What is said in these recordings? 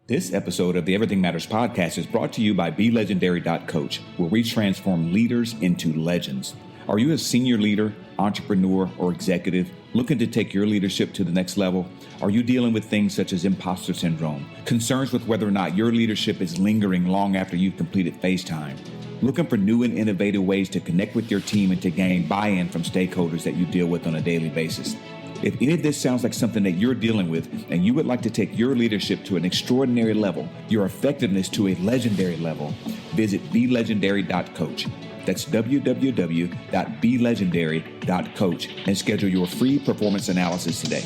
This episode of the Everything Matters podcast is brought to you by BeLegendary.coach, where we transform leaders into legends. Are you a senior leader, entrepreneur, or executive looking to take your leadership to the next level? Are you dealing with things such as imposter syndrome, concerns with whether or not your leadership is lingering long after you've completed phase time? Looking for new and innovative ways to connect with your team and to gain buy-in from stakeholders that you deal with on a daily basis? If any of this sounds like something that you're dealing with and you would like to take your leadership to an extraordinary level, your effectiveness to a legendary level, visit BeLegendary.coach. That's www.BeLegendary.coach and schedule your free performance analysis today.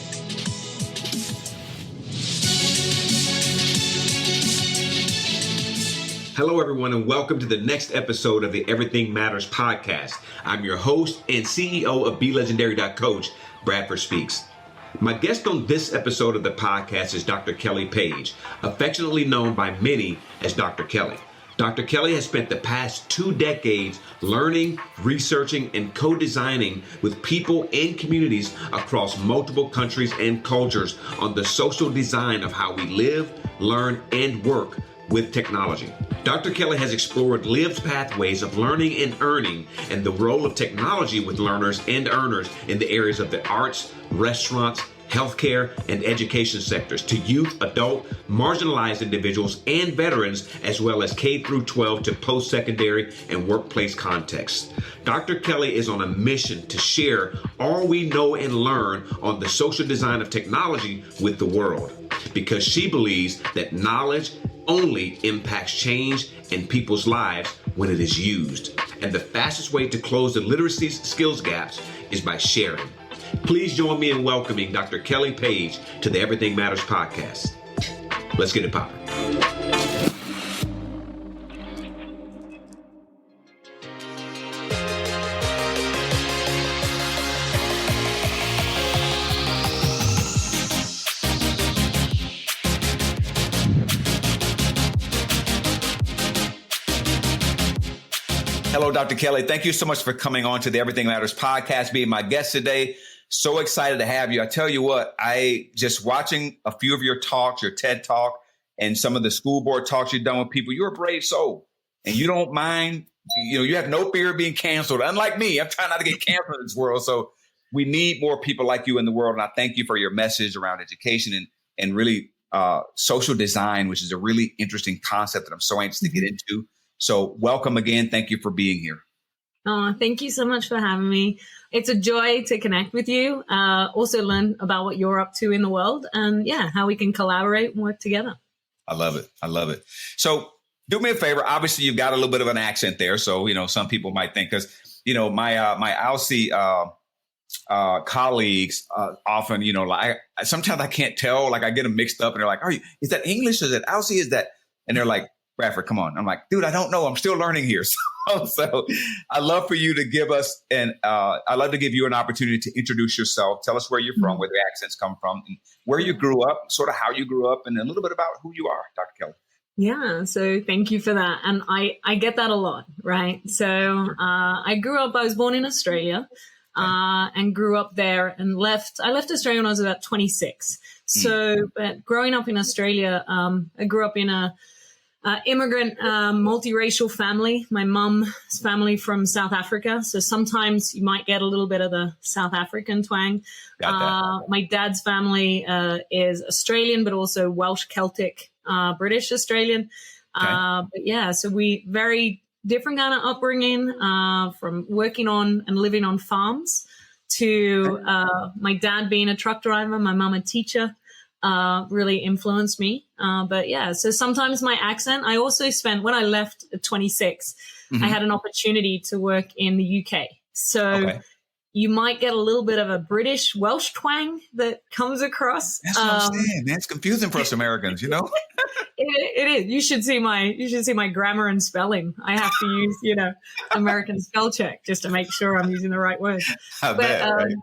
Hello, everyone, and welcome to the next episode of the Everything Matters podcast. I'm your host and CEO of BeLegendary.coach, Bradford Speaks. My guest on this episode of the podcast is Dr. Kelly Page, affectionately known by many as Dr. Kelly. Dr. Kelly has spent the past 2 decades learning, researching, and co-designing with people and communities across multiple countries and cultures on the social design of how we live, learn, and work with technology. Dr. Kelly has explored lived pathways of learning and earning and the role of technology with learners and earners in the areas of the arts, restaurants, healthcare, and education sectors to youth, adult, marginalized individuals, and veterans, as well as K through 12 to post-secondary and workplace contexts. Dr. Kelly is on a mission to share all we know and learn on the social design of technology with the world, because she believes that knowledge only impacts change in people's lives when it is used. And the fastest way to close the literacy skills gaps is by sharing. Please join me in welcoming Dr. Kelly Page to the Everything Matters podcast. Let's get it popping. Hello, Dr. Kelly. Thank you so much for coming on to the Everything Matters podcast, being my guest today. So excited to have you. I tell you what, I just watching a few of your talks, your TED Talk, and some of the school board talks you've done with people. You're a brave soul, and you don't mind. You have no fear of being canceled. Unlike me, I'm trying not to get canceled in this world. So we need more people like you in the world. And I thank you for your message around education and really social design, which is a really interesting concept that I'm so anxious to get into. So welcome again. Thank you for being here. Oh, thank you so much for having me. It's a joy to connect with you. Also learn about what you're up to in the world and how we can collaborate and work together. I love it. I love it. So do me a favor. Obviously, you've got a little bit of an accent there. So, some people might think because, my Aussie colleagues often, sometimes I can't tell, like I get them mixed up and they're like, is that English? Is that Aussie? Is that? And they're like, Bradford, come on. I'm like, dude, I don't know. I'm still learning here. So I'd love for you to give us I'd love to give you an opportunity to introduce yourself. Tell us where you're from, where the accents come from, and where you grew up, sort of how you grew up, and a little bit about who you are, Dr. Kelly. Yeah. So thank you for that. And I get that a lot, right? So I was born in Australia and grew up there and I left Australia when I was about 26. So but growing up in Australia, I grew up in a immigrant, multiracial family. My mom's family from South Africa. So sometimes you might get a little bit of the South African twang. My dad's family is Australian, but also Welsh, Celtic, British Australian. Okay. So we very different kind of upbringing from working on and living on farms to my dad being a truck driver, my mom a teacher. Really influenced me. So sometimes my accent, I also when I left at 26, I had an opportunity to work in the UK. So you might get a little bit of a British Welsh twang that comes across. That's what I'm saying, man. It's confusing for us Americans, It is. You should see my grammar and spelling. I have to use, American spell check just to make sure I'm using the right words. I bet, right?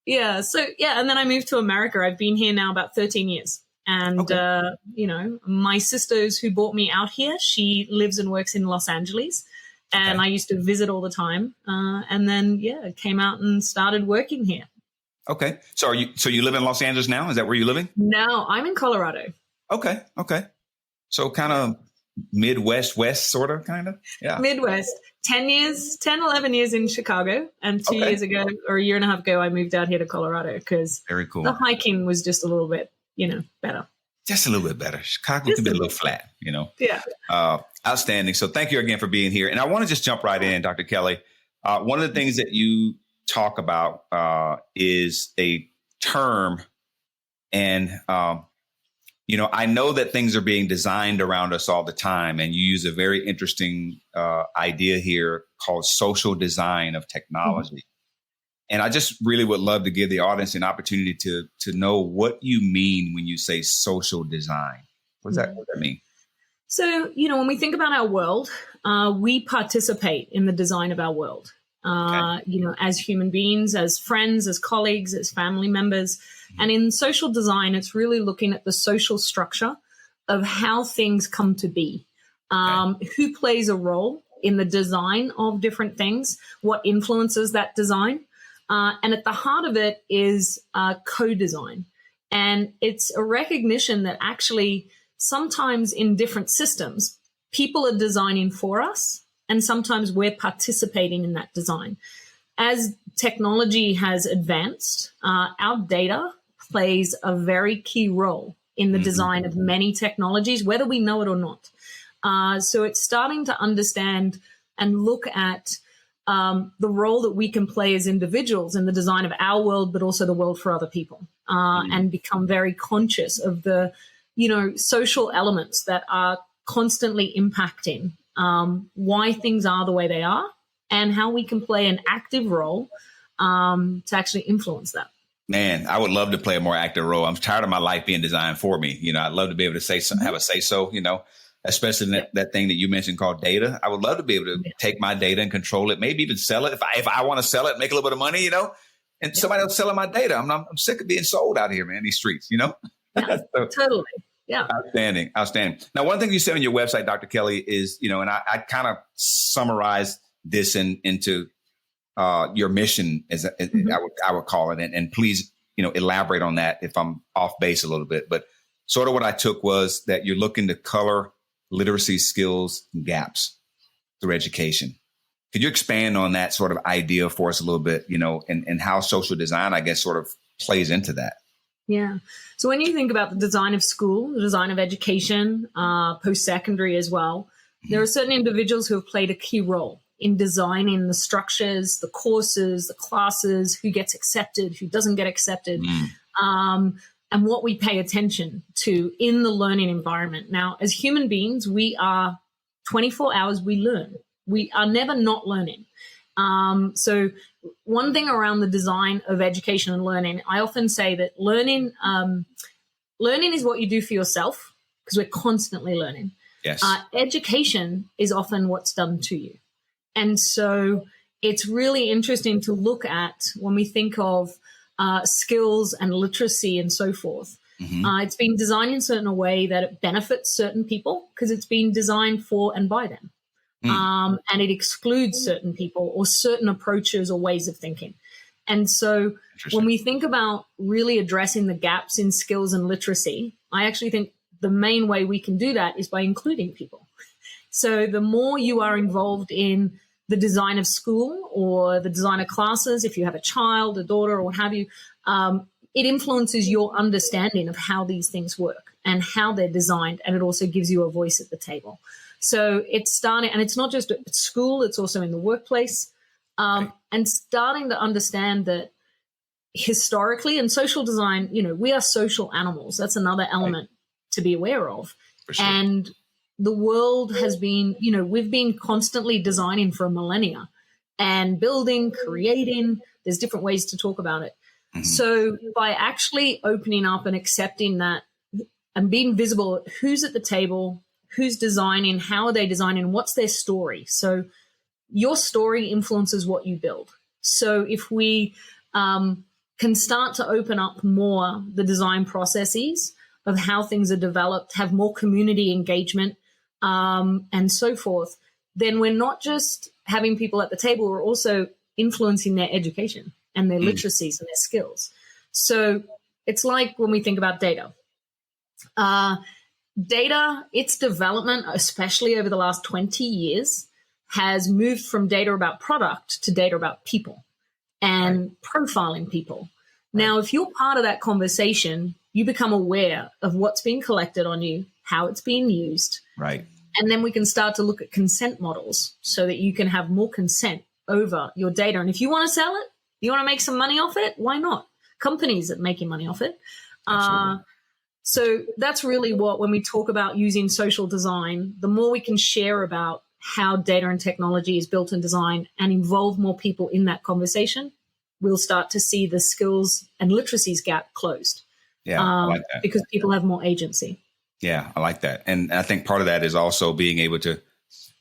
Yeah. So, and then I moved to America. I've been here now about 13 years. And, my sisters who brought me out here, she lives and works in Los Angeles. And I used to visit all the time. And then, came out and started working here. Okay. So you live in Los Angeles now? Is that where you're living? No, I'm in Colorado. Okay. So kind of Midwest, West, sort of, kind of? Yeah. Midwest. 11 years in Chicago. And 2 years ago, or a year and a half ago, I moved out here to Colorado because very cool. The hiking was just a little bit, better. Just a little bit better. Chicago can be a little flat, Yeah. Outstanding. So thank you again for being here. And I want to just jump right in, Dr. Kelly. One of the things that you talk about is a term. And, I know that things are being designed around us all the time. And you use a very interesting idea here called social design of technology. Mm-hmm. And I just really would love to give the audience an opportunity to know what you mean when you say social design. What does that mean? So, when we think about our world, we participate in the design of our world, as human beings, as friends, as colleagues, as family members. And in social design, it's really looking at the social structure of how things come to be, who plays a role in the design of different things, what influences that design. And at the heart of it is co-design. And it's a recognition that actually sometimes in different systems, people are designing for us, and sometimes we're participating in that design. As technology has advanced, our data plays a very key role in the design of many technologies, whether we know it or not. So it's starting to understand and look at the role that we can play as individuals in the design of our world, but also the world for other people, and become very conscious of the, social elements that are constantly impacting why things are the way they are and how we can play an active role to actually influence that. Man, I would love to play a more active role. I'm tired of my life being designed for me. I'd love to be able to say something, have a say so, especially that thing that you mentioned called data. I would love to be able to take my data and control it, maybe even sell it. If I want to sell it, make a little bit of money, and somebody else selling my data. I'm sick of being sold out here, man, these streets, Yeah, so, totally. Yeah. Outstanding. Now, one thing you said on your website, Dr. Kelly, is, and I kind of summarized this into your mission, as I would call it. And please, elaborate on that if I'm off base a little bit. But sort of what I took was that you're looking to color literacy skills gaps through education. Could you expand on that sort of idea for us a little bit, and how social design, I guess, sort of plays into that? Yeah. So when you think about the design of school, the design of education, post-secondary as well, there are certain individuals who have played a key role in designing the structures, the courses, the classes, who gets accepted, who doesn't get accepted, and what we pay attention to in the learning environment. Now, as human beings, we are 24 hours, we learn. We are never not learning. So one thing around the design of education and learning, I often say that learning is what you do for yourself, because we're constantly learning. Yes. Education is often what's done to you. And so it's really interesting to look at when we think of skills and literacy and so forth. It's been designed in certain a way that it benefits certain people because it's been designed for and by them. And it excludes certain people or certain approaches or ways of thinking. And so when we think about really addressing the gaps in skills and literacy, I actually think the main way we can do that is by including people. So the more you are involved in the design of school or the design of classes, if you have a child, a daughter, or what have you, it influences your understanding of how these things work and how they're designed. And it also gives you a voice at the table. So it's starting, and it's not just at school, it's also in the workplace, and starting to understand that historically in social design, we are social animals. That's another element to be aware of. Sure. And the world has been, we've been constantly designing for a millennia and building, creating. There's different ways to talk about it. So by actually opening up and accepting that and being visible, who's at the table, who's designing, how are they designing, what's their story? So your story influences what you build. So if we can start to open up more the design processes of how things are developed, have more community engagement, and so forth, then we're not just having people at the table, we're also influencing their education and their literacies and their skills. So it's like when we think about data. data, its development, especially over the last 20 years, has moved from data about product to data about people and profiling people. Now, if you're part of that conversation, you become aware of what's being collected on you, how it's being used. Right. And then we can start to look at consent models so that you can have more consent over your data. And if you want to sell it, you want to make some money off it, why not? Companies that are making money off it. So that's really what, when we talk about using social design, the more we can share about how data and technology is built and designed and involve more people in that conversation, we'll start to see the skills and literacies gap closed. Yeah, I like that. Because people have more agency. Yeah, I like that. And I think part of that is also being able to,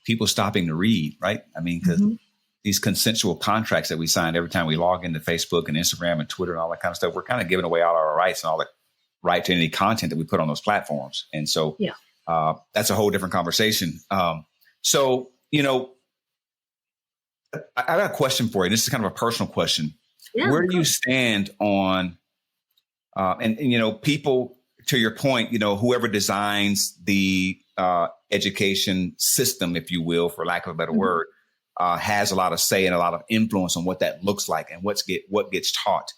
people stopping to read, right? I mean, because these consensual contracts that we sign every time we log into Facebook and Instagram and Twitter and all that kind of stuff, we're kind of giving away all our rights and all the right to any content that we put on those platforms. And so that's a whole different conversation. So, you know, I got a question for you. This is kind of a personal question. Yeah, where do you stand on, and, you know, people, to your point, you know, whoever designs the education system, if you will, for lack of a better word, has a lot of say and a lot of influence on what that looks like and what gets taught.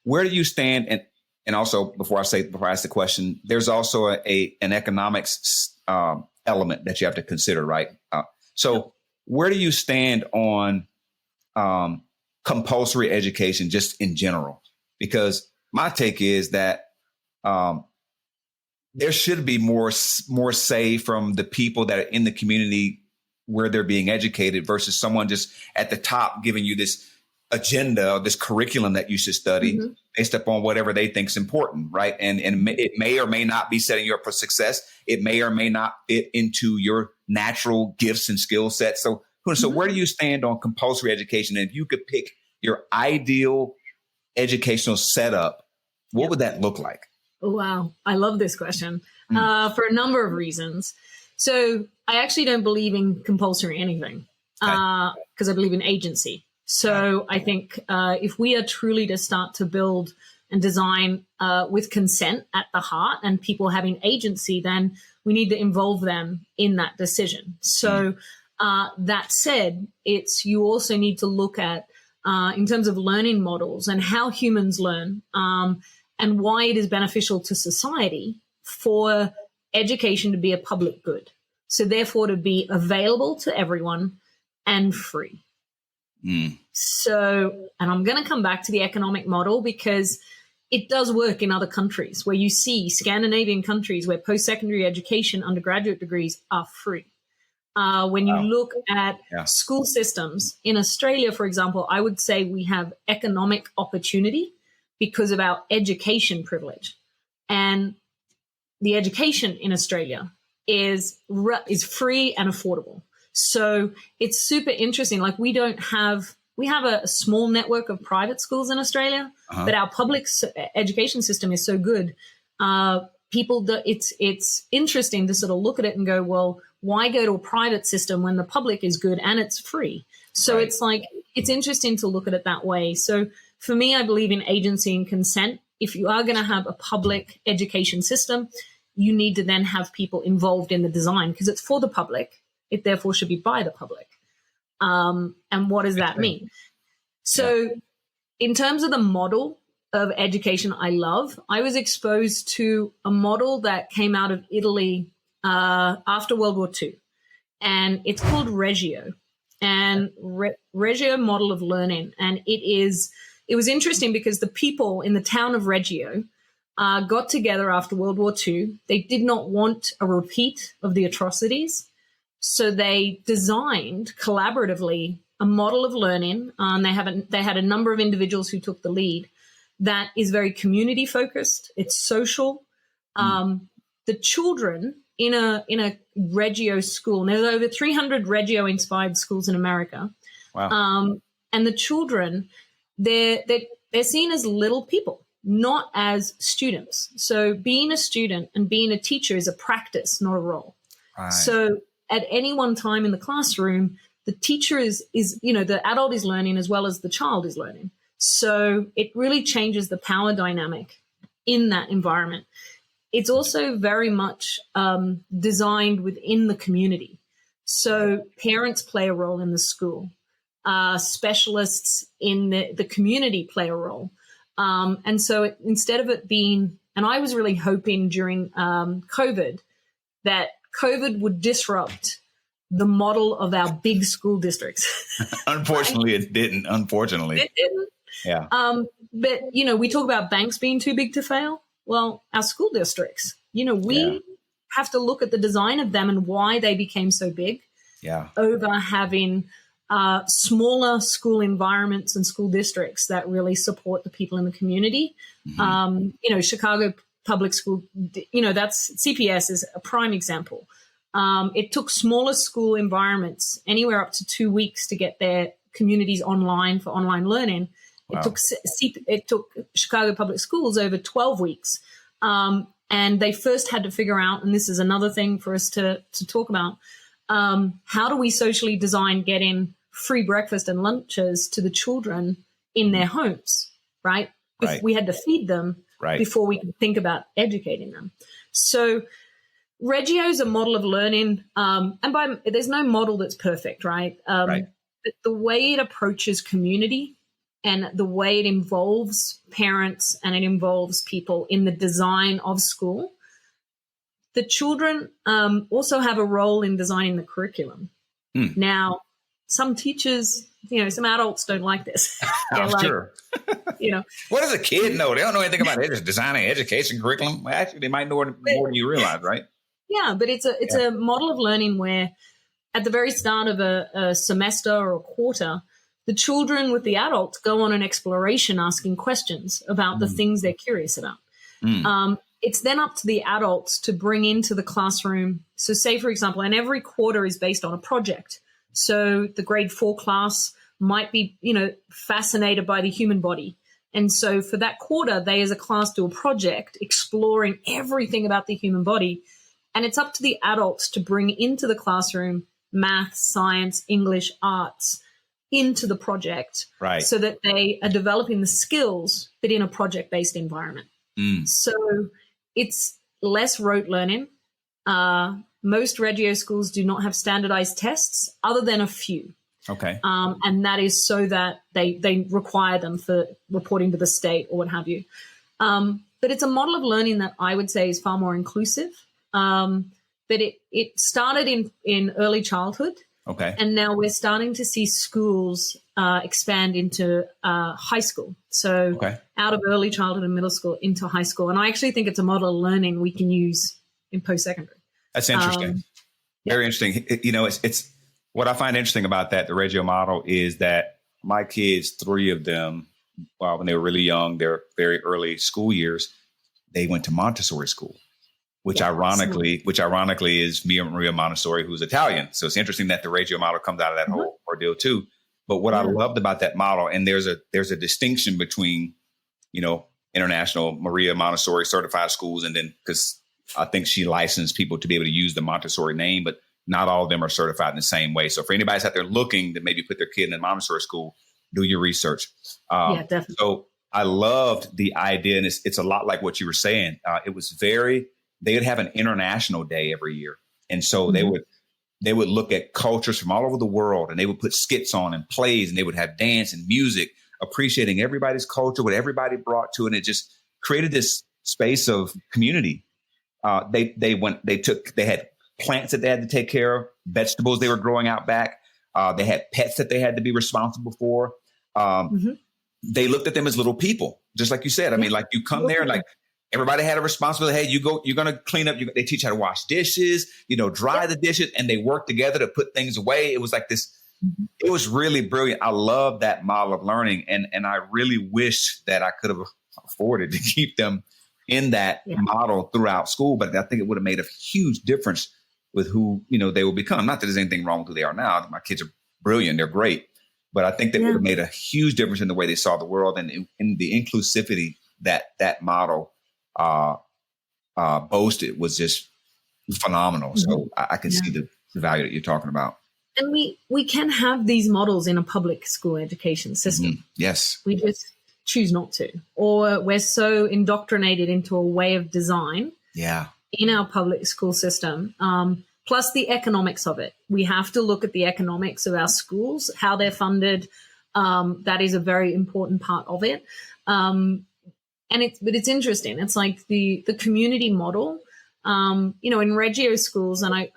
Where do you stand? And also, before I ask the question, there's also an economics element that you have to consider, right? So where do you stand on compulsory education just in general? Because my take is that there should be more say from the people that are in the community where they're being educated versus someone just at the top giving you this agenda or this curriculum that you should study based upon whatever they think is important, right? And it may or may not be setting you up for success. It may or may not fit into your natural gifts and skill sets. So where do you stand on compulsory education? And if you could pick your ideal educational setup, what would that look like? Wow. I love this question for a number of reasons. So I actually don't believe in compulsory anything because I believe in agency. So I think if we are truly to start to build and design with consent at the heart and people having agency, then we need to involve them in that decision. So that said, you also need to look at in terms of learning models and how humans learn and why it is beneficial to society for education to be a public good. So therefore to be available to everyone and free. So, and I'm going to come back to the economic model because it does work in other countries where you see Scandinavian countries where post-secondary education, undergraduate degrees are free. When you look at school systems in Australia, for example, I would say we have economic opportunity because of our education privilege. And the education in Australia is free and affordable. So it's super interesting. Like we have a small network of private schools in Australia, but our public education system is so good. It's interesting to sort of look at it and go, well, why go to a private system when the public is good and it's free? So it's like, it's interesting to look at it that way. So for me, I believe in agency and consent. If you are going to have a public education system, you need to then have people involved in the design because it's for the public. It therefore should be by the public. And what does that mean? So in terms of the model of education I love, I was exposed to a model that came out of Italy after World War II. And it's called Reggio. And Reggio model of learning. And it was interesting because the people in the town of Reggio got together after World War II. They did not want a repeat of the atrocities. So they designed collaboratively a model of learning. They had a number of individuals who took the lead that is very community focused. It's social. The children in a Reggio school, and there's over 300 Reggio inspired schools in America. Wow. And the children, they're seen as little people, not as students. So being a student and being a teacher is a practice, not a role. Right. So at any one time in the classroom, the teacher is the adult is learning as well as the child is learning. So it really changes the power dynamic in that environment. it's also very much designed within the community. So parents play a role in the school. Specialists in the community play a role. And so instead of it being, and I was really hoping during COVID that COVID would disrupt the model of our big school districts. Unfortunately, it didn't. It didn't. Yeah. But, we talk about banks being too big to fail. Well, our school districts, we have to look at the design of them and why they became so big over having smaller school environments and school districts that really support the people in the community. Mm-hmm. Chicago Public School, that's CPS is a prime example. It took smaller school environments anywhere up to 2 weeks to get their communities online for online learning. Wow. It took Chicago Public Schools over 12 weeks. And they first had to figure out, and this is another thing for us to talk about, how do we socially design getting free breakfast and lunches to the children in their homes, right? Right. We had to feed them before we could think about educating them. So Reggio is a model of learning, and there's no model that's perfect, right? But the way it approaches community and the way it involves parents and it involves people in the design of school, the children also have a role in designing the curriculum. Now, some teachers, some adults don't like this. I'm sure. What does a kid know? They don't know anything about designing education curriculum. Well, actually, they might know more than you realize, right? Yeah, but it's a model of learning where at the very start of a semester or a quarter, the children with the adults go on an exploration asking questions about the things they're curious about. It's then up to the adults to bring into the classroom. So say, for example, and every quarter is based on a project. So the grade 4 class might be, fascinated by the human body. And so for that quarter, they as a class do a project exploring everything about the human body. And it's up to the adults to bring into the classroom math, science, English, arts into the project so that they are developing the skills, but in a project-based environment. So it's less rote learning. Most Reggio schools do not have standardized tests other than a few. Okay. And that is so that they require them for reporting to the state or what have you. But it's a model of learning that I would say is far more inclusive. But it started in early childhood. Okay. And now we're starting to see schools expand into high school. So out of early childhood and middle school into high school. And I actually think it's a model of learning we can use in post-secondary. That's interesting. Very interesting. It's what I find interesting about that, the Reggio model, is that my kids, 3 of them, when they were really young, their very early school years, they went to Montessori school, which ironically is Maria Montessori, who's Italian. So it's interesting that the Reggio model comes out of that whole ordeal too. But what I loved about that model, and there's a distinction between, international Maria Montessori certified schools, and then because I think she licensed people to be able to use the Montessori name, but not all of them are certified in the same way. So for anybody's out there looking to maybe put their kid in a Montessori school, do your research. Definitely. So I loved the idea, and it's a lot like what you were saying. It was they would have an international day every year. And so they would look at cultures from all over the world, and they would put skits on and plays, and they would have dance and music, appreciating everybody's culture, what everybody brought to it. And it just created this space of community. They had plants that they had to take care of, vegetables they were growing out back. They had pets that they had to be responsible for. They looked at them as little people, just like you said. I mean, like you come there and like everybody had a responsibility. Hey, you're going to clean up. They teach you how to wash dishes, dry the dishes, and they work together to put things away. It was like this. It was really brilliant. I love that model of learning. And I really wish that I could have afforded to keep them in that model throughout school. But I think it would have made a huge difference with who, they will become. Not that there's anything wrong with who they are now. My kids are brilliant. They're great. But I think that would have made a huge difference in the way they saw the world and in the inclusivity that model boasted was just phenomenal. So I can see the value that you're talking about. And we can have these models in a public school education system. Yes. We just choose not to. Or we're so indoctrinated into a way of design in our public school system, plus the economics of it. We have to look at the economics of our schools, how they're funded. That is a very important part of it. But it's interesting. It's like the community model, in Reggio schools, and I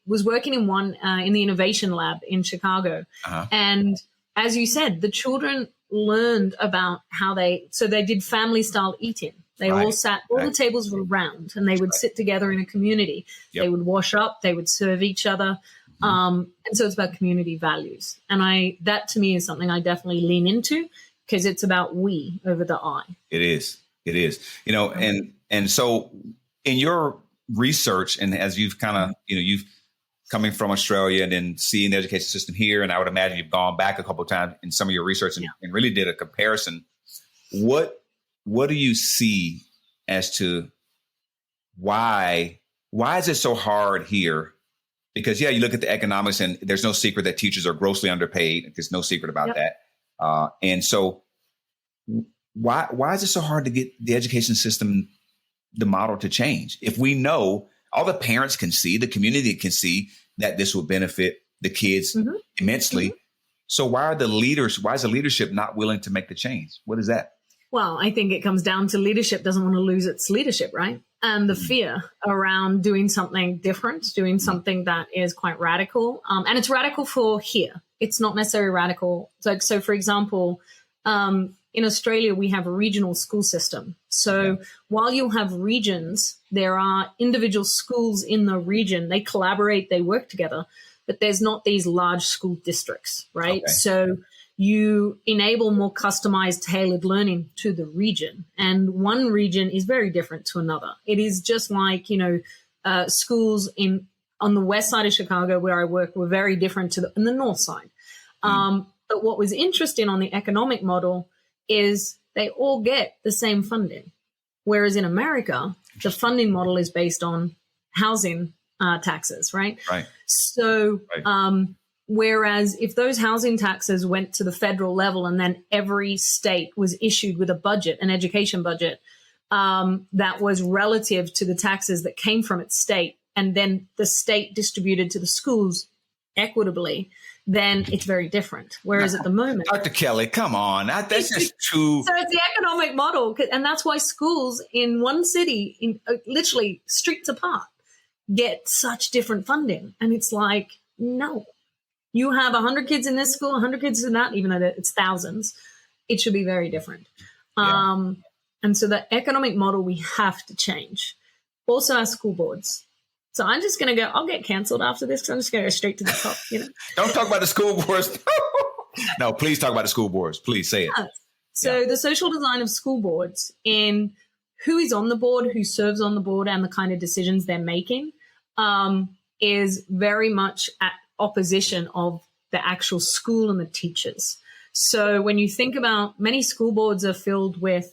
was working in one in the innovation lab in Chicago. And as you said, the children learned about how they did family style eating. They all sat, all the tables were round, and they would sit together in a community. Yep. They would wash up, they would serve each other. And so it's about community values. And that to me is something I definitely lean into, because it's about we over the I. It is. And so in your research, and as you've kind of, you've coming from Australia and then seeing the education system here, and I would imagine you've gone back a couple of times in some of your research and really did a comparison. What do you see as to why is it so hard here? Because, you look at the economics, and there's no secret that teachers are grossly underpaid. There's no secret about that. And so why is it so hard to get the education system, the model, to change? If we know, all the parents can see, the community can see that this will benefit the kids immensely. So why is the leadership not willing to make the change? What is that? Well, I think it comes down to leadership doesn't want to lose its leadership, right? And the fear around doing something different, doing something that is quite radical. And it's radical for here. It's not necessarily radical. So for example, in Australia, we have a regional school system. So while you have regions, there are individual schools in the region. They collaborate, they work together, but there's not these large school districts, right? Okay. So you enable more customized, tailored learning to the region. And one region is very different to another. It is just like, schools on the west side of Chicago where I work were very different to the north side. But what was interesting on the economic model is they all get the same funding. Whereas in America, the funding model is based on housing taxes, right? Right. So, whereas if those housing taxes went to the federal level and then every state was issued with a budget, an education budget, that was relative to the taxes that came from its state, and then the state distributed to the schools equitably, then it's very different. Whereas at the moment, Dr. Kelly, come on, that's just true. So it's the economic model, and that's why schools in one city, literally streets apart, get such different funding. And it's like, no, you have 100 kids in this school, 100 kids in that, even though it's thousands. It should be very different. And so the economic model we have to change. Also, our school boards. So I'm just going to go, I'll get canceled after this because I'm just going to go straight to the top, Don't talk about the school boards. No, please talk about the school boards. Please say it. So the social design of school boards, in who is on the board, who serves on the board, and the kind of decisions they're making, is very much at opposition of the actual school and the teachers. So when you think about, many school boards are filled with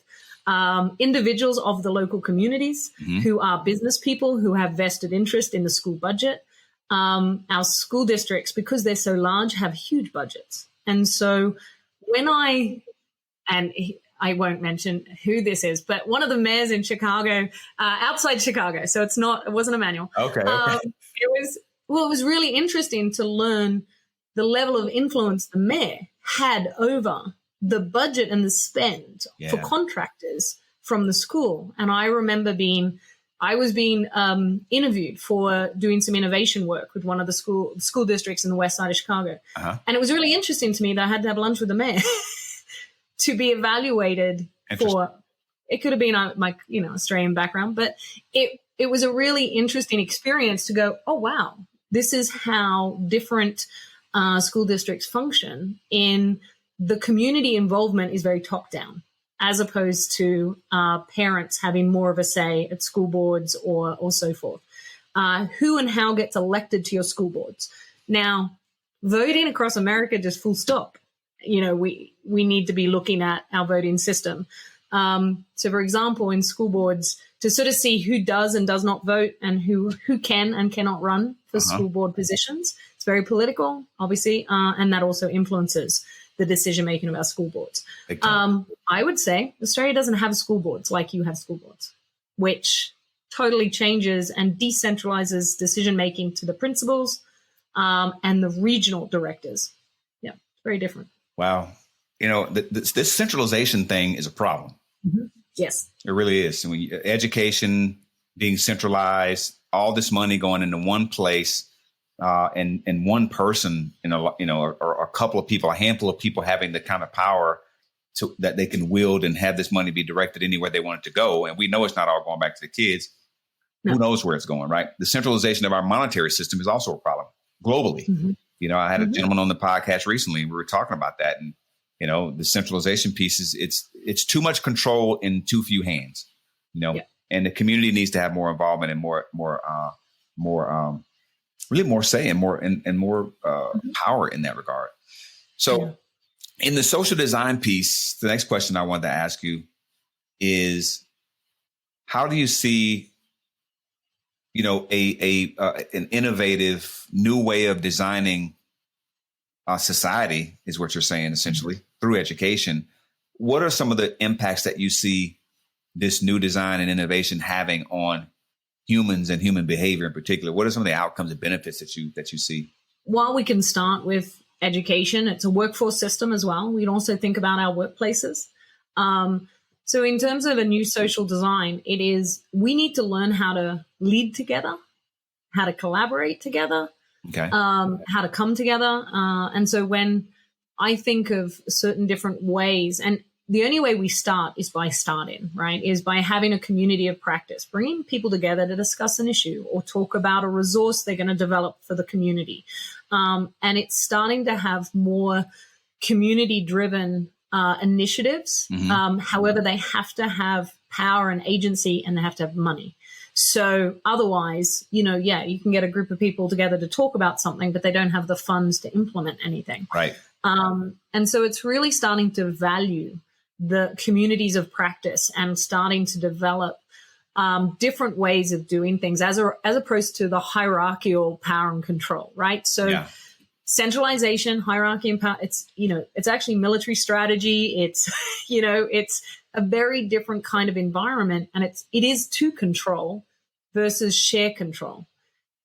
individuals of the local communities who are business people who have vested interest in the school budget. Our school districts, because they're so large, have huge budgets. And so I won't mention who this is, but one of the mayors in Chicago, outside Chicago, so it wasn't Emmanuel. Okay. It was really interesting to learn the level of influence the mayor had over the budget and the spend for contractors from the school. And I remember I was being interviewed for doing some innovation work with one of the school districts in the west side of Chicago. And it was really interesting to me that I had to have lunch with the mayor to be evaluated for, it could have been my Australian background, but it was a really interesting experience to go, oh, wow, this is how different school districts function. In the community involvement is very top down, as opposed to parents having more of a say at school boards or so forth. Who and how gets elected to your school boards? Now, voting across America, just full stop. We need to be looking at our voting system. So, for example, in school boards, to sort of see who does and does not vote and who can and cannot run for school board positions. It's very political, obviously, and that also influences the decision-making of our school boards. I would say Australia doesn't have school boards like you have school boards, which totally changes and decentralizes decision-making to the principals and the regional directors. Yeah, it's very different. Wow. This centralization thing is a problem. Mm-hmm. Yes. It really is. Education being centralized, all this money going into one place, and one person, or a couple of people, a handful of people having the kind of power that they can wield and have this money be directed anywhere they want it to go. And we know it's not all going back to the kids. No. Who knows where it's going, right? The centralization of our monetary system is also a problem globally. Mm-hmm. I had a gentleman on the podcast recently, and we were talking about that. And, the centralization piece is it's too much control in too few hands, and the community needs to have more involvement and more say and more power in that regard. So in the social design piece, the next question I wanted to ask you is, how do you see, an innovative new way of designing society, is what you're saying, essentially, through education? What are some of the impacts that you see this new design and innovation having on humans and human behavior in particular? What are some of the outcomes and benefits that you see? While we can start with education, it's a workforce system as well. We can also think about our workplaces. So in terms of a new social design, we need to learn how to lead together, how to collaborate together, how to come together. And so when I think of certain different ways, and the only way we start is by starting, right, is by having a community of practice, bringing people together to discuss an issue or talk about a resource they're going to develop for the community. And it's starting to have more community-driven initiatives. However, they have to have power and agency, and they have to have money. So otherwise, you can get a group of people together to talk about something, but they don't have the funds to implement anything. Right. And so it's really starting to value the communities of practice and starting to develop different ways of doing things as opposed to the hierarchical power and control, right? So centralization, hierarchy, and power, it's actually military strategy. It's, it's a very different kind of environment, and it is to control versus share control.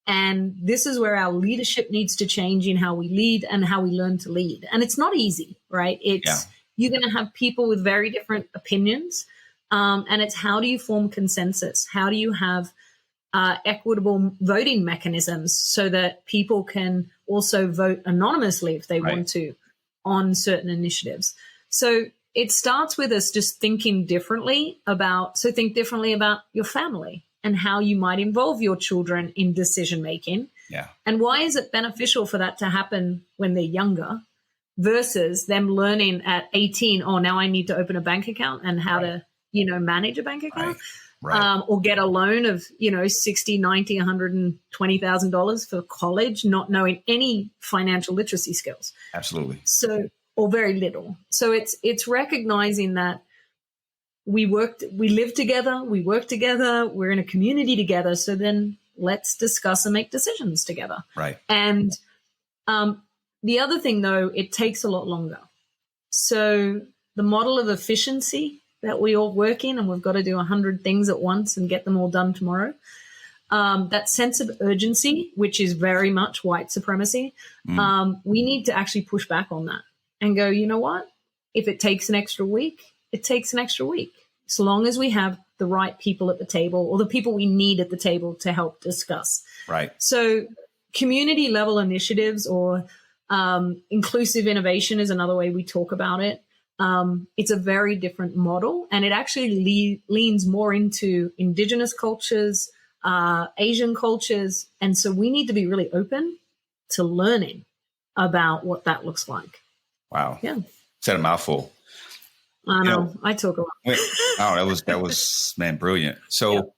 And this is where our leadership needs to change in how we lead and how we learn to lead. And it's not easy, right? You're going to have people with very different opinions. And it's, how do you form consensus? How do you have equitable voting mechanisms so that people can also vote anonymously if they want to on certain initiatives? So it starts with us just thinking differently think differently about your family and how you might involve your children in decision making. Yeah. And why is it beneficial for that to happen when they're younger versus them learning at 18, now I need to open a bank account and how to, manage a bank account. Right. Or get a loan of, $60, $90, $120,000 for college, not knowing any financial literacy skills. Absolutely. So, or very little. So it's recognizing that we live together, we work together, we're in a community together. So then let's discuss and make decisions together. Right. And the other thing, though, it takes a lot longer. So the model of efficiency that we all work in, and we've got to do 100 things at once and get them all done tomorrow. That sense of urgency, which is very much white supremacy, we need to actually push back on that and go, you know what? If it takes an extra week, it takes an extra week. As long as we have the right people at the table or the people we need at the table to help discuss. Right. So community level initiatives or inclusive innovation is another way we talk about it. It's a very different model, and it actually leans more into indigenous cultures, Asian cultures. And so we need to be really open to learning about what that looks like. Wow. Yeah. Said a mouthful. I know. I talk a lot. That was, man, brilliant. So,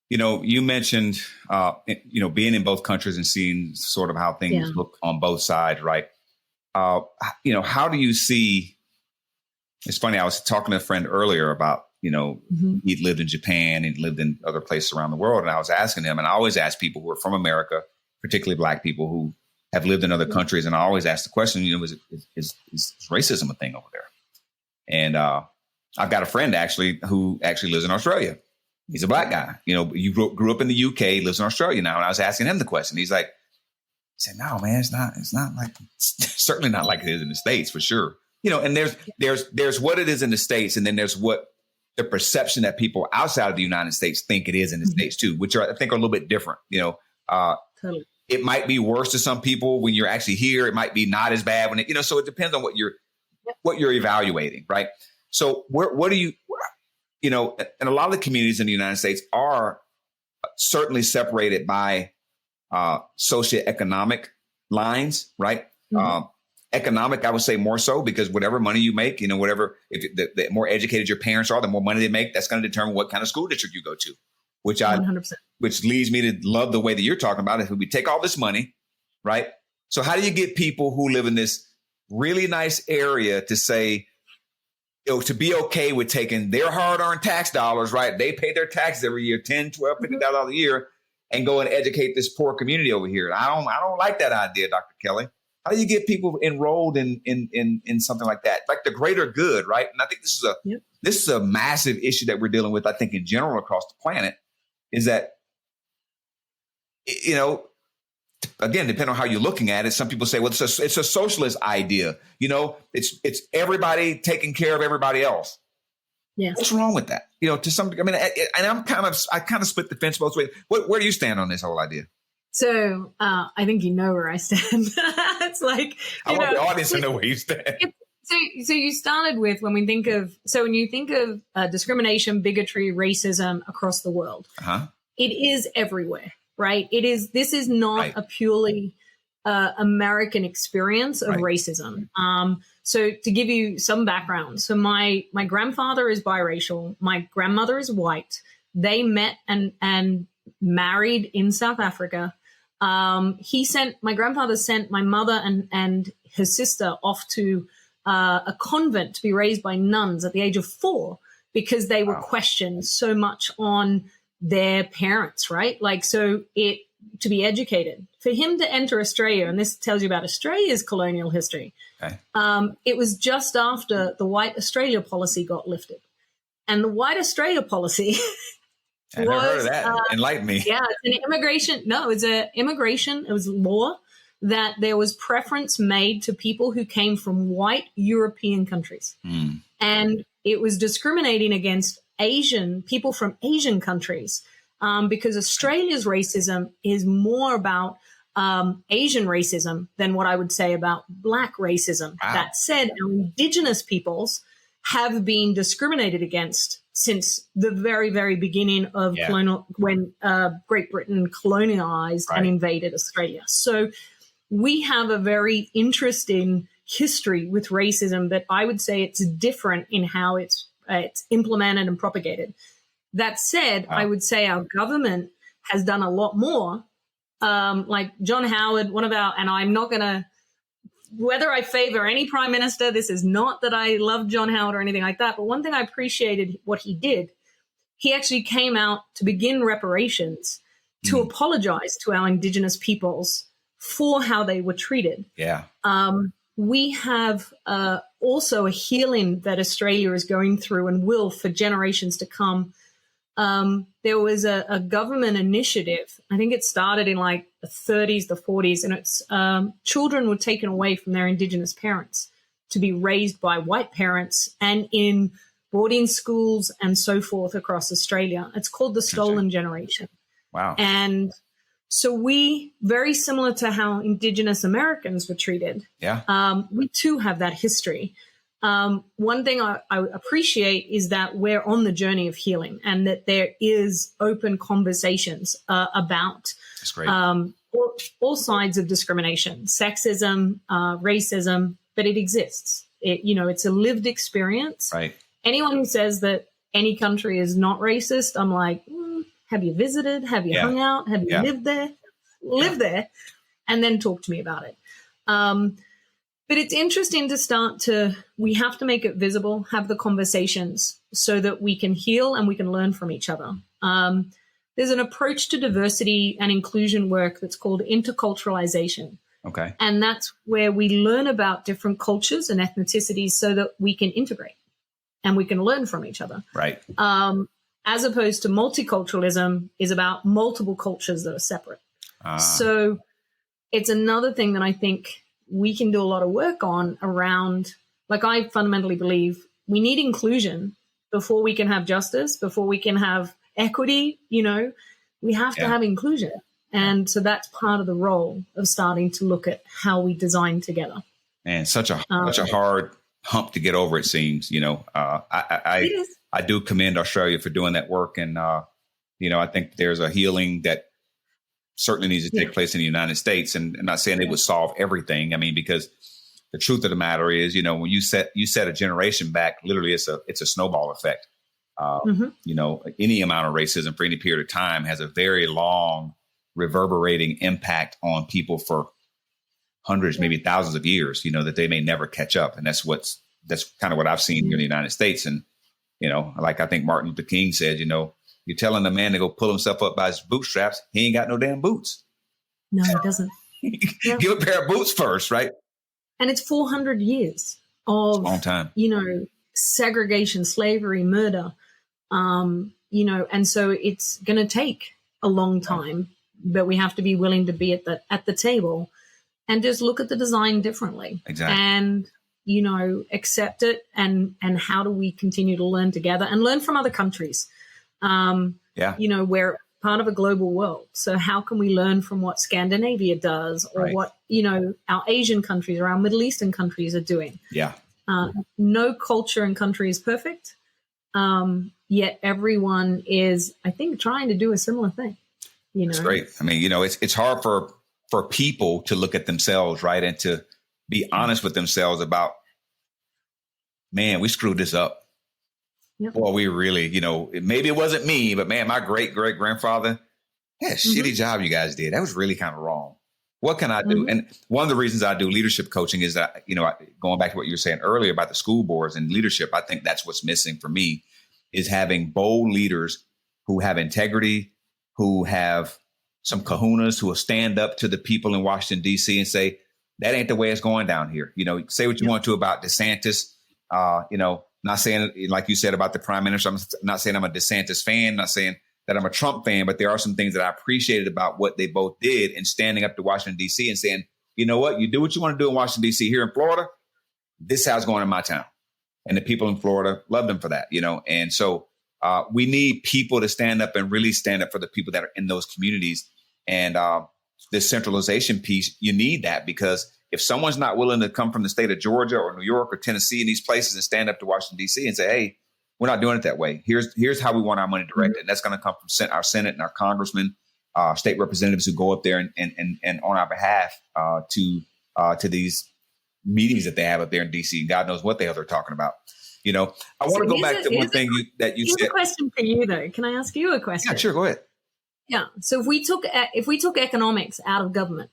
you mentioned, being in both countries and seeing sort of how things look on both sides, right? How do you see? It's funny. I was talking to a friend earlier about, he'd lived in Japan and lived in other places around the world. And I was asking him, and I always ask people who are from America, particularly Black people who have lived in other countries. And I always ask the question, is racism a thing over there? And I've got a friend who actually lives in Australia. He's a black guy. You know, you grew up in the UK, lives in Australia now. And I was asking him the question. He's like, he said, no, man, it's not like, it's certainly not like it is in the States for sure. You know, and there's what it is in the States. And then there's what the perception that people outside of the United States think it is in the States too, which I think are a little bit different. You know, Totally. It might be worse to some people when you're actually here. It might be not as bad when it, you know, so it depends on what you're evaluating. Right. So what do you know, and a lot of the communities in the United States are certainly separated by socioeconomic lines, right? Economic, I would say more so, because whatever money you make, you know, whatever, if the more educated your parents are, the more money they make, that's going to determine what kind of school district you go to, which 100%. Which leads me to love the way that you're talking about it. If we take all this money, right? So how do you get people who live in this really nice area to say, you know, to be okay with taking their hard-earned tax dollars, right? They pay their taxes every year, $10, $12, $50 a year, and go and educate this poor community over here. I don't like that idea, Dr. Kelly. How do you get people enrolled in something like that, like the greater good, right? And I think this is a massive issue that we're dealing with. I think in general across the planet is that, you know, again, depending on how you're looking at it, some people say, well, it's a socialist idea. You know, it's everybody taking care of everybody else. Yeah. What's wrong with that? You know, to some degree, I mean, and I kind of split the fence both ways. Where do you stand on this whole idea? So I think you know where I stand. It's like, I want the audience to know where you stand. So you started with when you think of discrimination, bigotry, racism across the world, it is everywhere, right? This is not a purely American experience of racism. So to give you some background, so my grandfather is biracial. My grandmother is white. They met and married in South Africa. My grandfather sent my mother and her sister off to a convent to be raised by nuns at the age of 4 because they were questioned so much on their parents, right? Like, so to be educated. For him to enter Australia, and this tells you about Australia's colonial history, it was just after the White Australia policy got lifted. And the White Australia policy I never heard of that. Enlighten me. Yeah, it's an immigration. No, it's it was law that there was preference made to people who came from white European countries. And it was discriminating against people from Asian countries because Australia's racism is more about Asian racism than what I would say about Black racism. Wow. That said, Indigenous peoples have been discriminated against since the very, very beginning of when Great Britain colonialized and invaded Australia. So we have a very interesting history with racism, but I would say it's different in how it's implemented and propagated. That said, I would say our government has done a lot more. Like John Howard, and I'm not going to, whether I favor any prime minister, this is not that I love John Howard or anything like that, but one thing I appreciated what he did, he actually came out to begin reparations to apologize to our Indigenous peoples for how they were treated. Yeah. We have also a healing that Australia is going through and will for generations to come. There was a government initiative. I think it started in like the 30s, the 40s, and it's children were taken away from their Indigenous parents to be raised by white parents and in boarding schools and so forth across Australia. It's called the Stolen Generation. Wow. And so we, very similar to how Indigenous Americans were treated, we too have that history. One thing I appreciate is that we're on the journey of healing and that there is open conversations about all sides of discrimination, sexism, racism, but it exists. It's a lived experience. Right. Anyone who says that any country is not racist, I'm like, have you visited? Have you hung out? Have you lived there? Live there, and then talk to me about it. But it's interesting we have to make it visible, have the conversations so that we can heal and we can learn from each other. There's an approach to diversity and inclusion work that's called interculturalization. Okay. And that's where we learn about different cultures and ethnicities so that we can integrate and we can learn from each other. Right. as opposed to multiculturalism is about multiple cultures that are separate. So it's another thing that I think we can do a lot of work on around, like I fundamentally believe we need inclusion before we can have justice, before we can have equity, we have to have inclusion. And so that's part of the role of starting to look at how we design together. Man, such a hard hump to get over, it seems. I do commend Australia for doing that work. And, I think there's a healing that certainly needs to take place in the United States. And I'm not saying it would solve everything. I mean, because the truth of the matter is, when you set a generation back, literally it's a snowball effect. Any amount of racism for any period of time has a very long reverberating impact on people for hundreds, maybe thousands of years, that they may never catch up. And that's kind of what I've seen here in the United States. And, like I think Martin Luther King said, you're telling a man to go pull himself up by his bootstraps. He ain't got no damn boots. No, he doesn't. Give a pair of boots first, right? And it's 400 years of, long time. segregation, slavery, murder, and so it's going to take a long time, but we have to be willing to be at the table and just look at the design differently. Exactly. And, accept it. And how do we continue to learn together and learn from other countries? We're part of a global world. So how can we learn from what Scandinavia does or what, our Asian countries or our Middle Eastern countries are doing? Yeah. No culture and country is perfect. Yet everyone is, I think, trying to do a similar thing. It's great. I mean, it's hard for people to look at themselves, right? And to be honest with themselves about, man, we screwed this up. Yep. Well, we really, maybe it wasn't me, but man, my great grandfather, shitty job you guys did. That was really kind of wrong. What can I do? And one of the reasons I do leadership coaching is that, going back to what you were saying earlier about the school boards and leadership, I think that's what's missing for me is having bold leaders who have integrity, who have some kahunas, who will stand up to the people in Washington, D.C. and say, that ain't the way it's going down here. Say what you want to about DeSantis, not saying, like you said about the prime minister, I'm not saying I'm a DeSantis fan, not saying that I'm a Trump fan, but there are some things that I appreciated about what they both did in standing up to Washington, D.C. and saying, you know what, you do what you want to do in Washington, D.C. Here in Florida, this is how it's going in my town. And the people in Florida love them for that, And so we need people to stand up and really stand up for the people that are in those communities. And this centralization piece, you need that because if someone's not willing to come from the state of Georgia or New York or Tennessee and these places and stand up to Washington, D.C. and say, hey, we're not doing it that way. Here's how we want our money directed. And that's going to come from our Senate and our congressmen, state representatives who go up there and on our behalf to these meetings that they have up there in D.C. God knows what the hell they're talking about. I want to go back to one thing you said. Here's a question for you, though. Can I ask you a question? Yeah, sure. Go ahead. Yeah. So if we took economics out of government,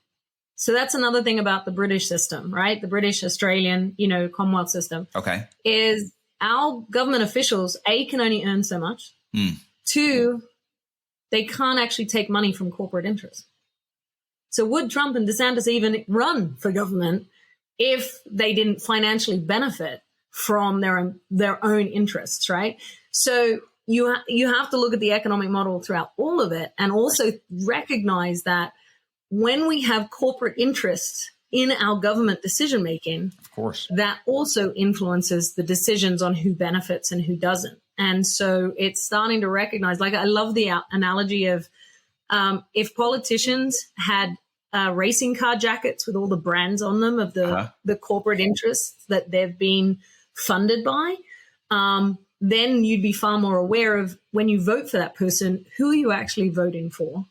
so that's another thing about the British system, right? The British, Australian, Commonwealth system. Okay. Is our government officials, A, can only earn so much. 2, they can't actually take money from corporate interests. So would Trump and DeSantis even run for government if they didn't financially benefit from their own interests, right? So you have to look at the economic model throughout all of it and also recognize that when we have corporate interests in our government decision making, of course, that also influences the decisions on who benefits and who doesn't. And so it's starting to recognize, like I love the analogy of if politicians had racing car jackets with all the brands on them of the corporate interests that they've been funded by, then you'd be far more aware of when you vote for that person, who are you actually voting for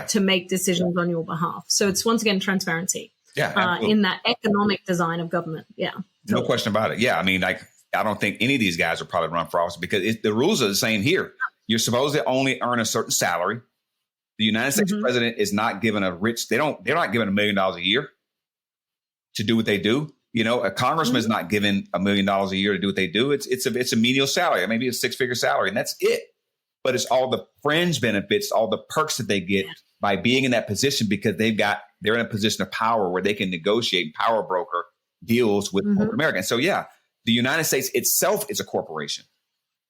to make decisions on your behalf. So it's once again transparency in that economic design of government. Yeah. No question about it. Yeah. I mean, I don't think any of these guys will probably run for office because the rules are the same here. You're supposed to only earn a certain salary. The United States president is not given they're not given $1 million a year to do what they do. A congressman is not given $1 million a year to do what they do. It's a menial salary, maybe a 6-figure salary, and that's it. But it's all the fringe benefits, all the perks that they get by being in that position because they're in a position of power where they can negotiate power broker deals with corporate America. And so, the United States itself is a corporation.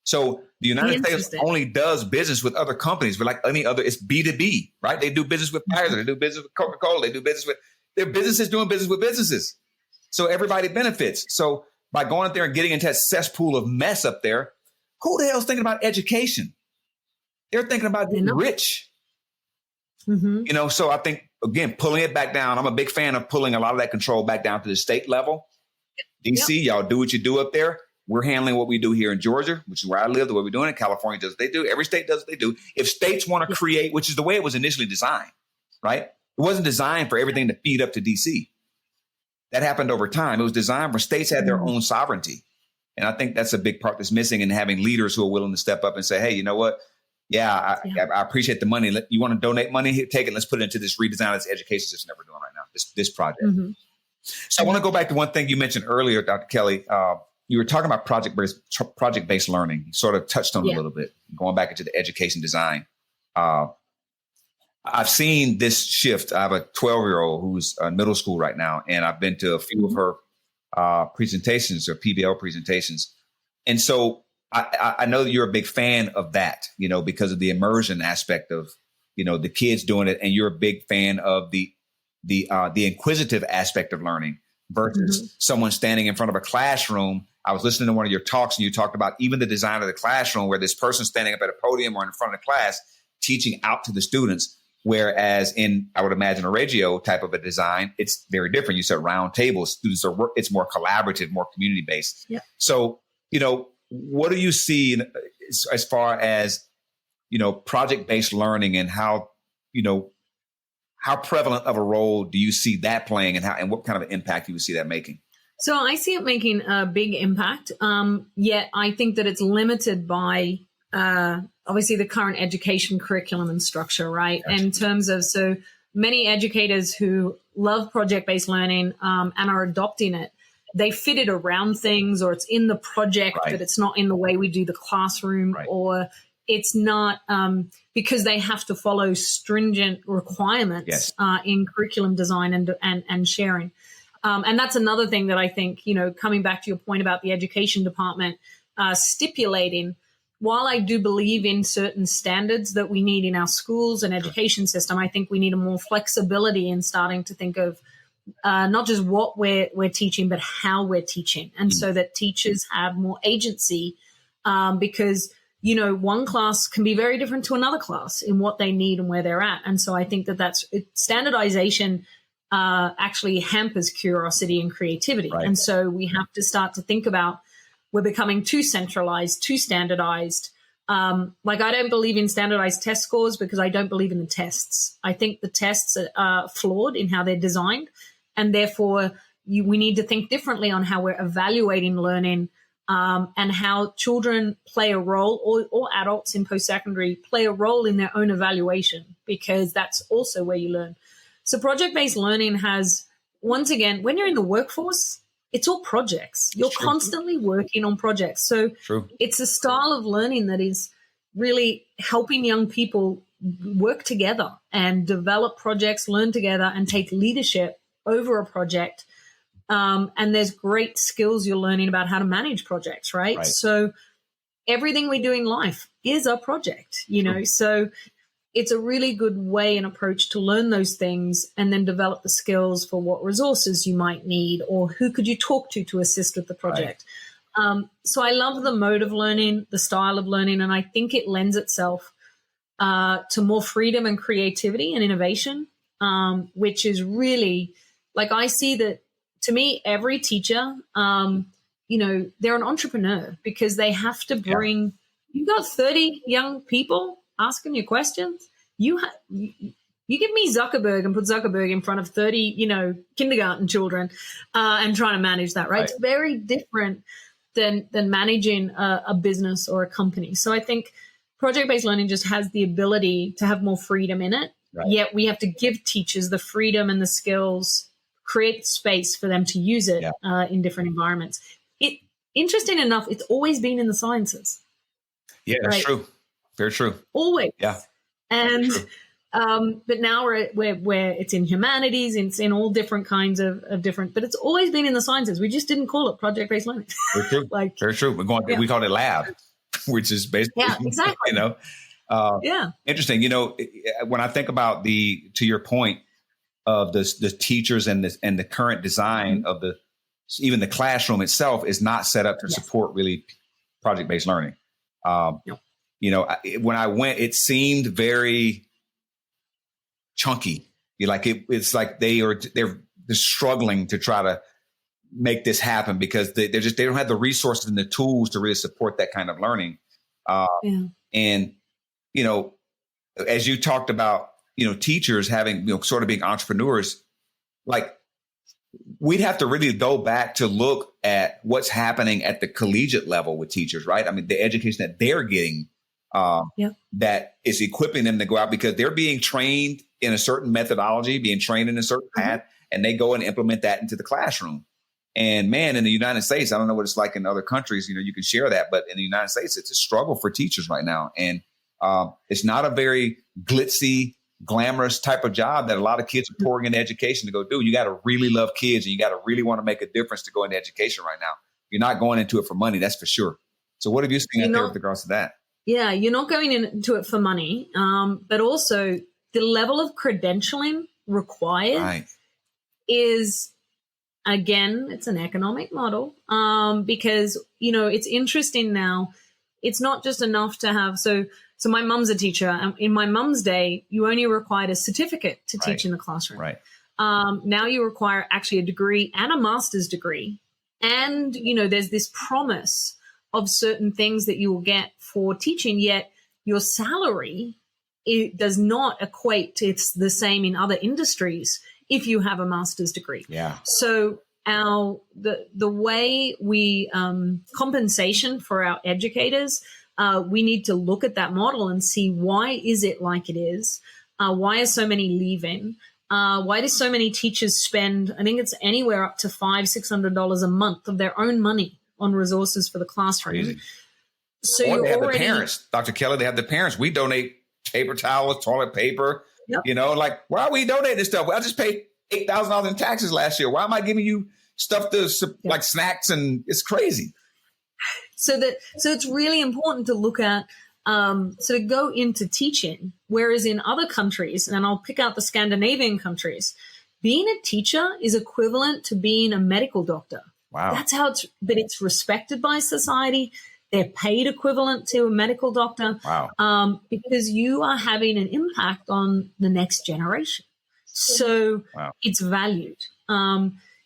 So the United States only does business with other companies, but like any other, it's B2B, right? They do business with Pfizer, they do business with Coca-Cola, they do business with, their businesses doing business with businesses. So everybody benefits. So by going up there and getting into that cesspool of mess up there, who the hell's thinking about education? They're thinking about getting rich. You know, so I think, again, pulling it back down. I'm a big fan of pulling a lot of that control back down to the state level. DC, y'all do what you do up there. We're handling what we do here in Georgia, which is where I live, the way we're doing it. California does what they do. Every state does what they do. If states want to create, which is the way it was initially designed, right? It wasn't designed for everything to feed up to DC. That happened over time. It was designed for states had their own sovereignty. And I think that's a big part that's missing in having leaders who are willing to step up and say, hey, you know what? I appreciate the money. You want to donate money? Here, take it. Let's put it into this redesign of this education system that we're doing right now, this project. So I want to go back to one thing you mentioned earlier, Dr. Kelly. You were talking about project-based learning. You sort of touched on it a little bit, going back into the education design. I've seen this shift. I have a 12-year-old who's in middle school right now, and I've been to a few of her presentations or PBL presentations. And so I know that you're a big fan of that, you know, because of the immersion aspect of, you know, the kids doing it. And you're a big fan of the inquisitive aspect of learning versus someone standing in front of a classroom. I was listening to one of your talks and you talked about even the design of the classroom where this person standing up at a podium or in front of the class teaching out to the students. Whereas in, I would imagine, a Reggio type of a design, it's very different. You said round tables, students it's more collaborative, more community based. Yeah. So, you know, what do you see as far as, you know, project-based learning and how, you know, how prevalent of a role do you see that playing and what kind of impact you would see that making? So I see it making a big impact. Yet I think that it's limited by obviously the current education curriculum and structure, right? Yes. In terms of, so many educators who love project-based learning and are adopting it, they fit it around things, or it's in the project, but it's not in the way we do the classroom, or it's not because they have to follow stringent requirements in curriculum design and sharing. And that's another thing that I think, you know, coming back to your point about the education department stipulating, while I do believe in certain standards that we need in our schools and education system, I think we need a more flexibility in starting to think of not just what we're teaching, but how we're teaching. And so that teachers have more agency because, you know, one class can be very different to another class in what they need and where they're at. And so I think that standardization actually hampers curiosity and creativity. Right. And so we have to start to think about, we're becoming too centralized, too standardized. Like I don't believe in standardized test scores because I don't believe in the tests. I think the tests are flawed in how they're designed. And therefore, we need to think differently on how we're evaluating learning and how children play a role, or adults in post-secondary play a role in their own evaluation, because that's also where you learn. So project-based learning has, once again, when you're in the workforce, it's all projects. You're constantly working on projects. So it's a style of learning that is really helping young people work together and develop projects, learn together, and take leadership over a project. And there's great skills you're learning about how to manage projects, right? So everything we do in life is a project, you know, so it's a really good way and approach to learn those things and then develop the skills for what resources you might need or who could you talk to assist with the project. So I love the mode of learning, the style of learning, and I think it lends itself to more freedom and creativity and innovation, which is really, like, I see that, to me, every teacher, you know, they're an entrepreneur because they have to bring, you've got 30 young people asking you questions. You give me Zuckerberg and put Zuckerberg in front of 30, you know, kindergarten children and trying to manage that, right? It's very different than managing a business or a company. So I think project-based learning just has the ability to have more freedom in it. Yet we have to give teachers the freedom and the skills, create space for them to use it in different environments. Interesting enough, it's always been in the sciences. Yeah, that's true. Very true. Always. Yeah. And but now where it's in humanities, it's in all different kinds of different, but it's always been in the sciences. We just didn't call it project-based learning. Very true. Very true. We call it lab. which is basically, exactly. Interesting. When I think about to your point of the teachers and the current design of even the classroom itself is not set up to support really project-based learning. When I went, it seemed very chunky. It's like they're struggling to try to make this happen because they don't have the resources and the tools to really support that kind of learning. And as you talked about, teachers having, sort of being entrepreneurs, like we'd have to really go back to look at what's happening at the collegiate level with teachers, right? I mean, the education that they're getting that is equipping them to go out because they're being trained in a certain methodology, being trained in a certain path, and they go and implement that into the classroom. And man, in the United States, I don't know what it's like in other countries, you can share that, but in the United States, it's a struggle for teachers right now. And it's not a very glitzy, glamorous type of job that a lot of kids are pouring into education to go do. You got to really love kids and you got to really want to make a difference to go into education right now. You're not going into it for money, that's for sure. So what have you seen out there with regards to that? Yeah, you're not going into it for money, but also the level of credentialing required is, again, it's an economic model because, it's interesting now. It's not just enough to have, so my mum's a teacher. And in my mum's day, you only required a certificate to teach in the classroom. Right. Now you require actually a degree and a master's degree. And, there's this promise of certain things that you will get for teaching, yet your salary, it does not equate to it's the same in other industries if you have a master's degree. Yeah. So the way we compensation for our educators, we need to look at that model and see why is it like it is? Why are so many leaving? Why do so many teachers spend, I think it's anywhere up to $500-$600 a month of their own money on resources for the classroom? Crazy. So or they have the parents, Dr. Kelly, they have the parents. We donate paper towels, toilet paper, like, why are we donating this stuff? Well, I just paid $8,000 in taxes last year. Why am I giving you stuff like snacks? And it's crazy. So it's really important to look at, to go into teaching, whereas in other countries, and I'll pick out the Scandinavian countries, being a teacher is equivalent to being a medical doctor. Wow. That's how it's respected by society. They're paid equivalent to a medical doctor. Wow. Because you are having an impact on the next generation. So it's valued.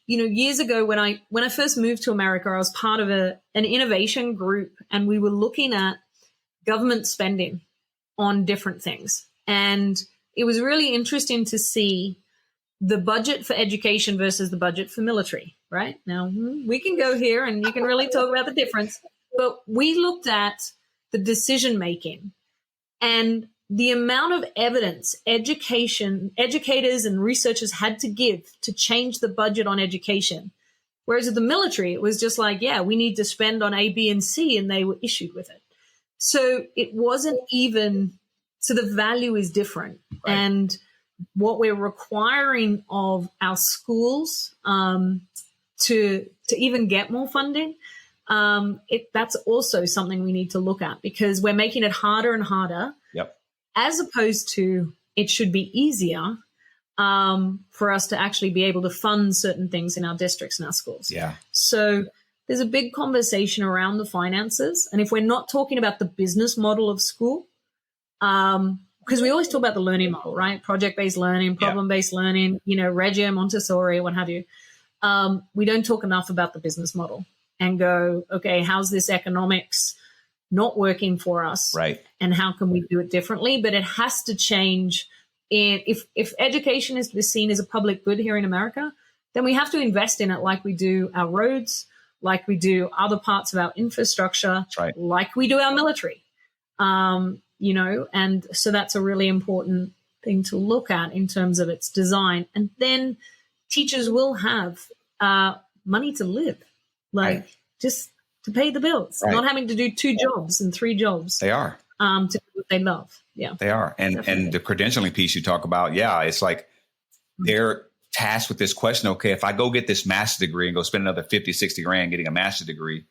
Years ago when I first moved to America, I was part of an innovation group, and we were looking at government spending on different things. And it was really interesting to see the budget for education versus the budget for military, right? Now, we can go here and you can really talk about the difference. But we looked at the decision-making and the amount of evidence educators and researchers had to give to change the budget on education. Whereas with the military, it was just like, we need to spend on A, B, and C, and they were issued with it. So it wasn't even, so the value is different. Right. And what we're requiring of our schools to even get more funding, that's also something we need to look at, because we're making it harder and harder. Yep. As opposed to it should be easier for us to actually be able to fund certain things in our districts and our schools. Yeah. So there's a big conversation around the finances. And if we're not talking about the business model of school, because we always talk about the learning model, right? Project-based learning, problem-based learning, Reggio, Montessori, what have you. We don't talk enough about the business model and go, okay, how's this economics not working for us? Right. And how can we do it differently? But it has to change. If education is to be seen as a public good here in America, then we have to invest in it like we do our roads, like we do other parts of our infrastructure, like we do our military. And so that's a really important thing to look at in terms of its design. And then teachers will have money to live, just to pay the bills, not having to do 2 jobs and 3 jobs. They are. To do what they love. Yeah. They are. And the credentialing piece you talk about, it's like they're tasked with this question. Okay, if I go get this master's degree and go spend another 50, 60 grand getting a master's degree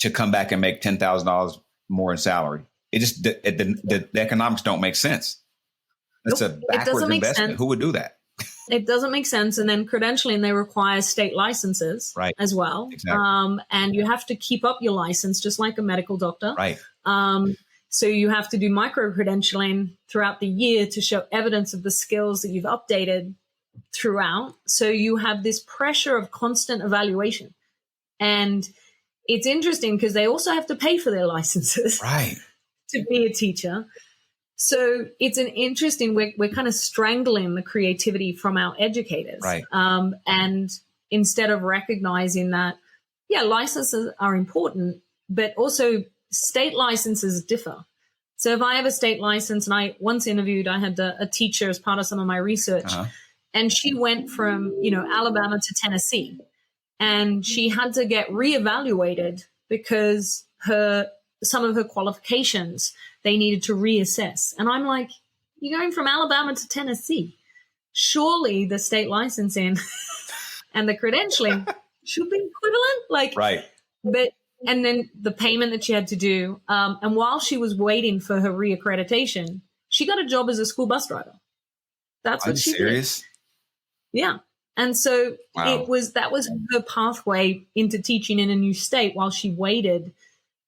to come back and make $10,000 more in salary. It just, the economics don't make sense. That's a backwards investment. Who would do that? It doesn't make sense. And then credentialing, they require state licenses as well. Exactly. And you have to keep up your license just like a medical doctor. Right. So you have to do micro-credentialing throughout the year to show evidence of the skills that you've updated throughout. So you have this pressure of constant evaluation. And it's interesting because they also have to pay for their licenses to be a teacher. So it's an interesting, we're kind of strangling the creativity from our educators. Right. And instead of recognizing that, licenses are important, but also state licenses differ. So if I have a state license, and I once interviewed, I had a teacher as part of some of my research, and she went from, Alabama to Tennessee, and she had to get reevaluated because some of her qualifications, they needed to reassess. And I'm like, you're going from Alabama to Tennessee. Surely the state licensing and the credentialing should be equivalent. And then the payment that she had to do. And while she was waiting for her reaccreditation, she got a job as a school bus driver. That's what she did. Yeah. And so that was her pathway into teaching in a new state while she waited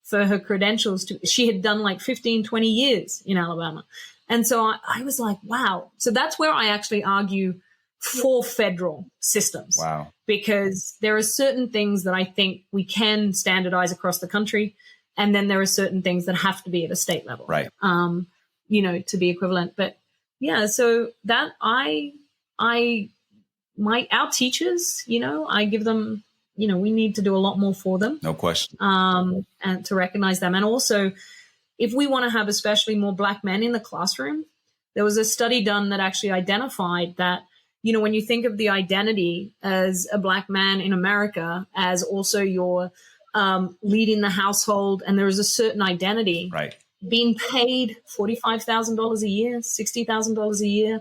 for her credentials she had done like 15, 20 years in Alabama. And so I was like, wow. So that's where I actually argue for federal systems. Wow. Because there are certain things that I think we can standardize across the country. And then there are certain things that have to be at a state level. Right. To be equivalent. But so that our teachers, I give them, we need to do a lot more for them. No question. And to recognize them. And also, if we want to have especially more Black men in the classroom, there was a study done that actually identified that, when you think of the identity as a Black man in America, as also your leading the household, and there is a certain identity, being paid $45,000 a year, $60,000 a year.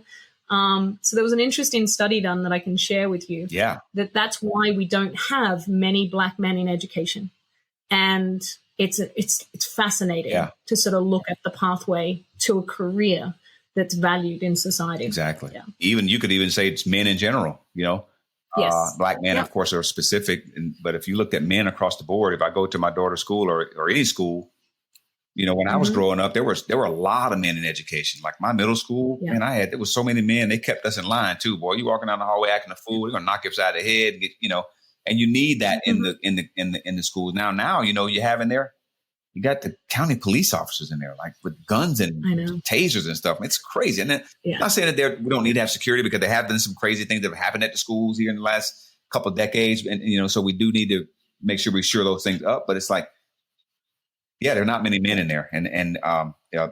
So there was an interesting study done that I can share with you. Yeah. That's why we don't have many Black men in education. And it's fascinating to sort of look at the pathway to a career that's valued in society. Exactly. Yeah. You could even say it's men in general, Yes. Black men, of course, are specific. But if you looked at men across the board, if I go to my daughter's school or any school, when I was growing up, there were a lot of men in education. Like my middle school, man, there was so many men. They kept us in line too. Boy, you walking down the hallway acting a fool, they're gonna knock you upside the head. And get, and you need that in the schools. Now, you have in there, you got the county police officers in there, like with guns and tasers and stuff. It's crazy. And then, I'm not saying that we don't need to have security, because there have been some crazy things that have happened at the schools here in the last couple of decades. And, so we do need to make sure we shore those things up. But it's like, there are not many men in there. And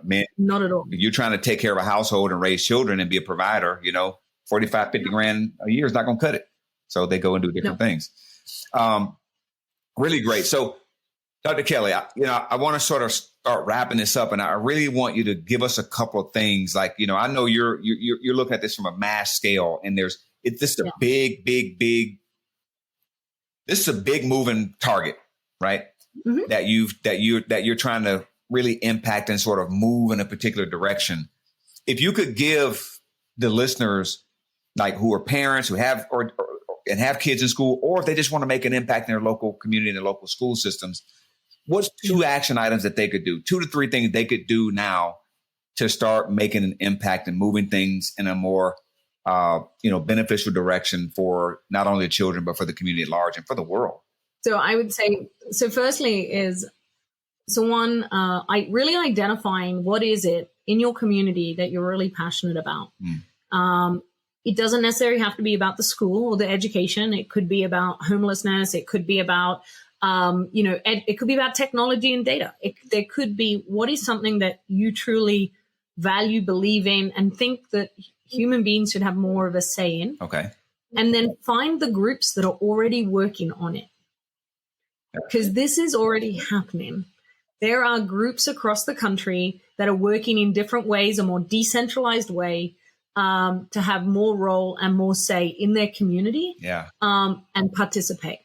men, not at all. You're trying to take care of a household and raise children and be a provider, 45, 50 grand a year is not going to cut it. So they go and do different things. Really great. So Dr. Kelly, I want to sort of start wrapping this up, and I really want you to give us a couple of things. Like, I know you're looking at this from a mass scale, and this is a big, this is a big moving target, right? Mm-hmm. That you're trying to really impact and sort of move in a particular direction. If you could give the listeners, like who are parents who have and have kids in school, or if they just want to make an impact in their local community and their local school systems, what's 2 action items that they could do, 2 to 3 things they could do now to start making an impact and moving things in a more beneficial direction for not only the children, but for the community at large and for the world? So I would say, firstly is, I really identifying what is it in your community that you're really passionate about. It doesn't necessarily have to be about the school or the education. It could be about homelessness. It could be about, it could be about technology and data. There could be, what is something that you truly value, believe in, and think that human beings should have more of a say in. Okay. And then find the groups that are already working on it. Because this is already happening. There are groups across the country that are working in different ways, a more decentralized way, to have more role and more say in their community, and participate.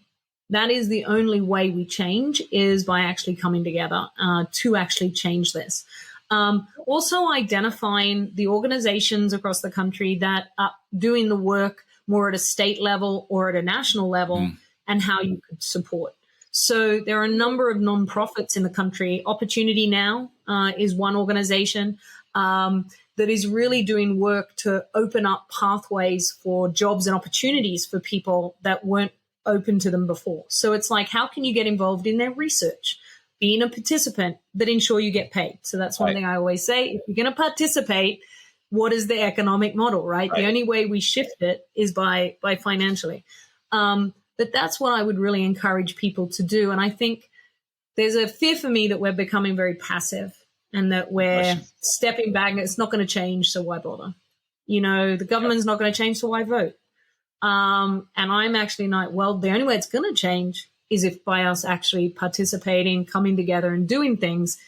that is the only way we change, is by actually coming together to actually change this. Also identifying the organizations across the country that are doing the work more at a state level or at a national level, and how you could support. So there are a number of nonprofits in the country. Opportunity Now is one organization that is really doing work to open up pathways for jobs and opportunities for people that weren't open to them before. So it's like, how can you get involved in their research, being a participant, but ensure you get paid? So that's one thing I always say. If you're going to participate, what is the economic model, right? The only way we shift it is by financially. But that's what I would really encourage people to do. And I think there's a fear for me that we're becoming very passive and that we're stepping back. It's not going to change, so why bother? You know, the government's not going to change, so why vote? And I'm actually not, well, the only way it's going to change is if by us actually participating, coming together and doing things,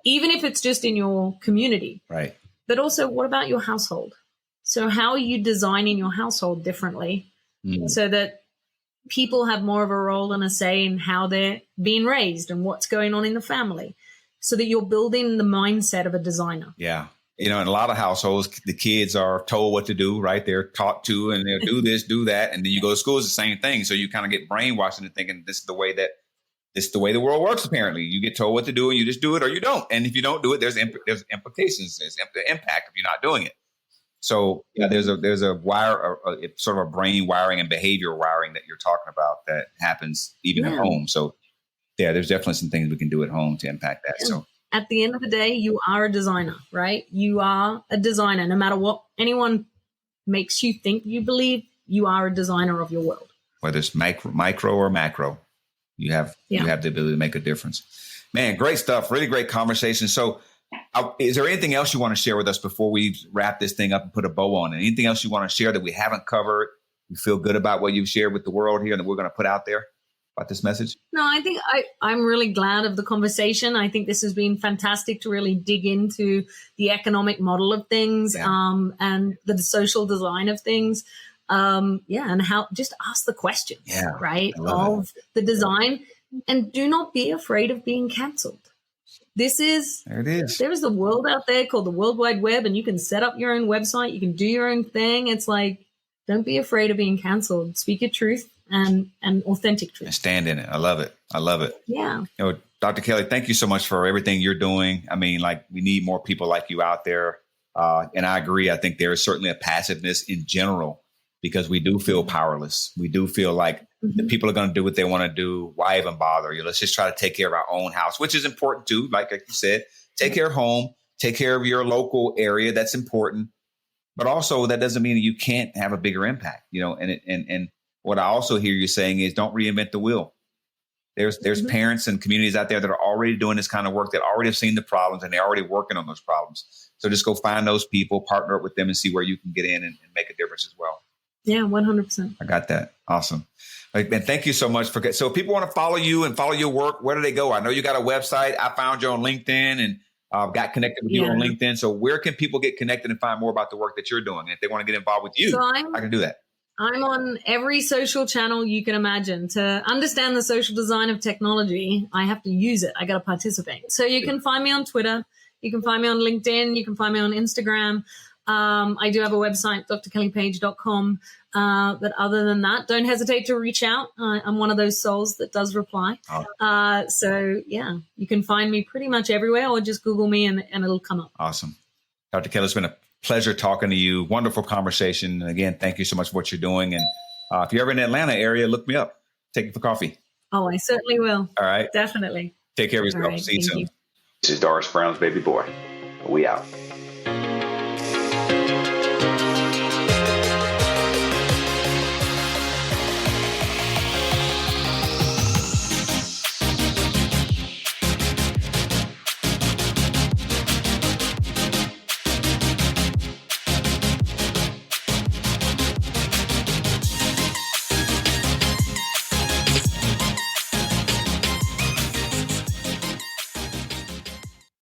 even if it's just in your community. Right. But also, what about your household? So how are you designing your household differently so that people have more of a role and a say in how they're being raised and what's going on in the family, so that you're building the mindset of a designer? Yeah. You know, in a lot of households, the kids are told what to do, right? They're taught to, and they'll do this, do that. And then you go to school, it's the same thing. So you kind of get brainwashed into thinking this is the way the world works. Apparently, you get told what to do and you just do it or you don't. And if you don't do it, there's implications, there's impact if you're not doing it. So yeah, there's a sort of a brain wiring and behavior wiring that you're talking about that happens even at home. So yeah, there's definitely some things we can do at home to impact that. Yeah. So at the end of the day, you are a designer, right? You are a designer. No matter what anyone makes you think you believe, you are a designer of your world. Whether it's micro or macro, you have the ability to make a difference. Man, great stuff. Really great conversation. So is there anything else you want to share with us before we wrap this thing up and put a bow on it? Anything else you want to share that we haven't covered? You feel good about what you've shared with the world here and that we're going to put out there about this message? No, I think I'm really glad of the conversation. I think this has been fantastic to really dig into the economic model of things and the social design of things. And how just ask the questions, right, of the design, and do not be afraid of being canceled. There is a world out there called the World Wide Web, and you can set up your own website. You can do your own thing. It's like, don't be afraid of being canceled. Speak your truth and authentic truth. And stand in it. I love it. Yeah. You know, Dr. Kelly, thank you so much for everything you're doing. I mean, like, we need more people like you out there. And I agree. I think there is certainly a passiveness in general because we do feel powerless. We do feel like the people are going to do what they want to do. Why even bother? Let's just try to take care of our own house, which is important too. Like you said, take care of home, take care of your local area. That's important. But also that doesn't mean that you can't have a bigger impact, and what I also hear you saying is don't reinvent the wheel. There's parents and communities out there that are already doing this kind of work, that already have seen the problems and they're already working on those problems. So just go find those people, partner up with them and see where you can get in and make a difference as well. Yeah, 100%. I got that. Awesome. And thank you so much so if people want to follow you and follow your work, where do they go? I know you got a website. I found you on LinkedIn and got connected with you on LinkedIn. So where can people get connected and find more about the work that you're doing? And if they want to get involved with you, I can do that. I'm on every social channel you can imagine. To understand the social design of technology, I have to use it. I got to participate. So you can find me on Twitter. You can find me on LinkedIn. You can find me on Instagram. I do have a website, drkellypage.com. But other than that, don't hesitate to reach out. I'm one of those souls that does reply. So yeah, you can find me pretty much everywhere, or just Google me and it'll come up. Awesome. Dr. Kelly, it's been a pleasure talking to you. Wonderful conversation. And again, thank you so much for what you're doing. And if you're ever in the Atlanta area, look me up. Take you for coffee. Oh, I certainly will. All right. Definitely. Take care of yourself. Right, see you soon. This is Doris Brown's baby boy. We out.